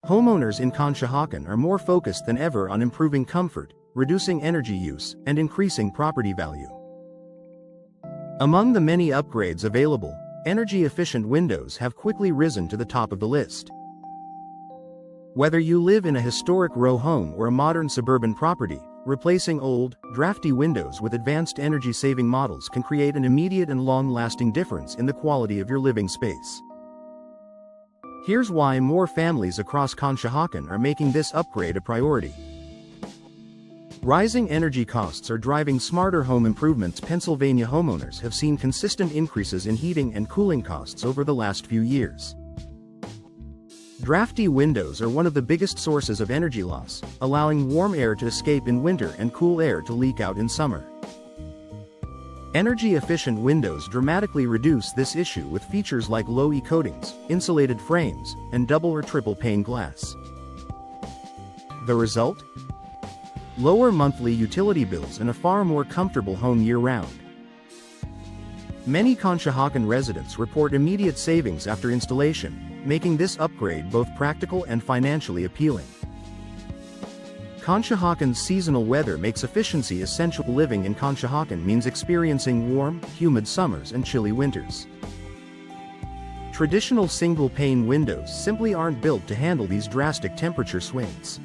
Homeowners in Conshohocken are more focused than ever on improving comfort, reducing energy use, and increasing property value. Among the many upgrades available, energy-efficient windows have quickly risen to the top of the list. Whether you live in a historic row home or a modern suburban property, replacing old, drafty windows with advanced energy-saving models can create an immediate and long-lasting difference in the quality of your living space. Here's why more families across Conshohocken are making this upgrade a priority. Rising energy costs are driving smarter home improvements. Pennsylvania homeowners have seen consistent increases in heating and cooling costs over the last few years. Drafty windows are one of the biggest sources of energy loss, allowing warm air to escape in winter and cool air to leak out in summer. Energy-efficient windows dramatically reduce this issue with features like low-E coatings, insulated frames, and double or triple pane glass. The result? Lower monthly utility bills and a far more comfortable home year-round. Many Conshohocken residents report immediate savings after installation, making this upgrade both practical and financially appealing. Conshohocken's seasonal weather makes efficiency essential. Living in Conshohocken means experiencing warm, humid summers and chilly winters. Traditional single-pane windows simply aren't built to handle these drastic temperature swings.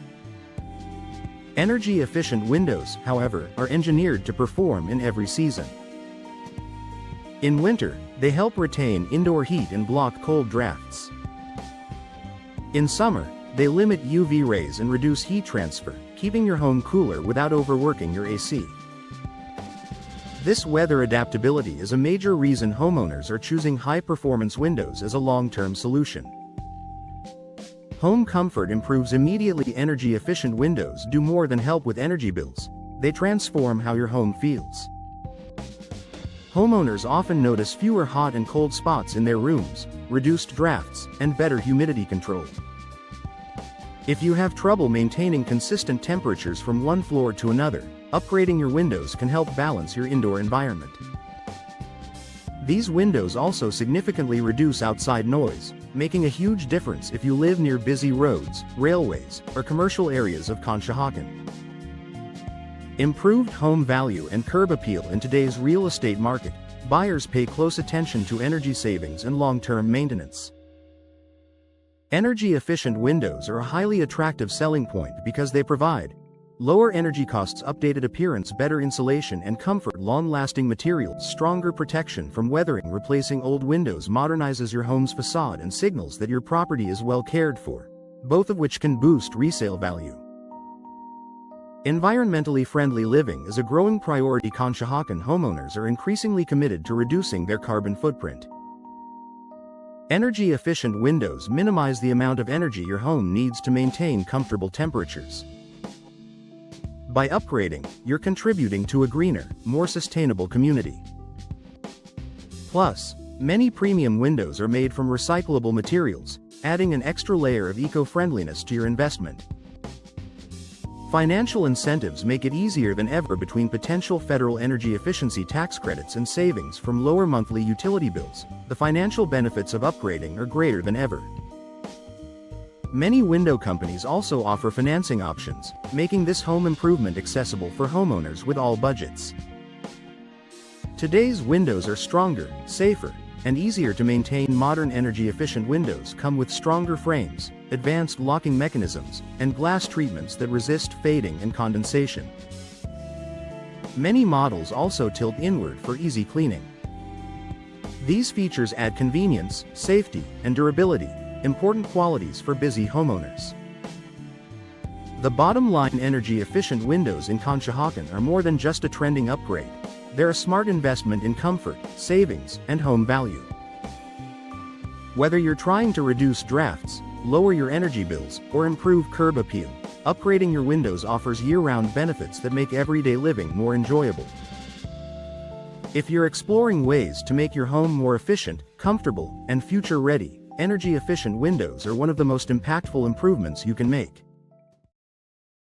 Energy-efficient windows, however, are engineered to perform in every season. In winter, they help retain indoor heat and block cold drafts. In summer, they limit UV rays and reduce heat transfer, keeping your home cooler without overworking your AC. This weather adaptability is a major reason homeowners are choosing high-performance windows as a long-term solution. Home comfort improves immediately. Energy-efficient windows do more than help with energy bills. They transform how your home feels. Homeowners often notice fewer hot and cold spots in their rooms, reduced drafts, and better humidity control. If you have trouble maintaining consistent temperatures from one floor to another, upgrading your windows can help balance your indoor environment. These windows also significantly reduce outside noise, making a huge difference if you live near busy roads, railways, or commercial areas of Conshohocken. Improved home value and curb appeal. In today's real estate market, buyers pay close attention to energy savings and long-term maintenance. Energy-efficient windows are a highly attractive selling point because they provide lower energy costs, updated appearance, better insulation and comfort, long-lasting materials, stronger protection from weathering. Replacing old windows modernizes your home's facade and signals that your property is well cared for, both of which can boost resale value. Environmentally friendly living is a growing priority. Conshohocken homeowners are increasingly committed to reducing their carbon footprint. Energy-efficient windows minimize the amount of energy your home needs to maintain comfortable temperatures. By upgrading, you're contributing to a greener, more sustainable community. Plus, many premium windows are made from recyclable materials, adding an extra layer of eco-friendliness to your investment. Financial incentives make it easier than ever. Between potential federal energy efficiency tax credits and savings from lower monthly utility bills, the financial benefits of upgrading are greater than ever. Many window companies also offer financing options, making this home improvement accessible for homeowners with all budgets. Today's windows are stronger, safer, and easier to maintain. Modern energy-efficient windows come with stronger frames, advanced locking mechanisms, and glass treatments that resist fading and condensation. Many models also tilt inward for easy cleaning. These features add convenience, safety, and durability, important qualities for busy homeowners. The bottom line: energy-efficient windows in Conshohocken are more than just a trending upgrade. They're a smart investment in comfort, savings, and home value. Whether you're trying to reduce drafts, lower your energy bills, or improve curb appeal, upgrading your windows offers year-round benefits that make everyday living more enjoyable. If you're exploring ways to make your home more efficient, comfortable, and future-ready, energy-efficient windows are one of the most impactful improvements you can make.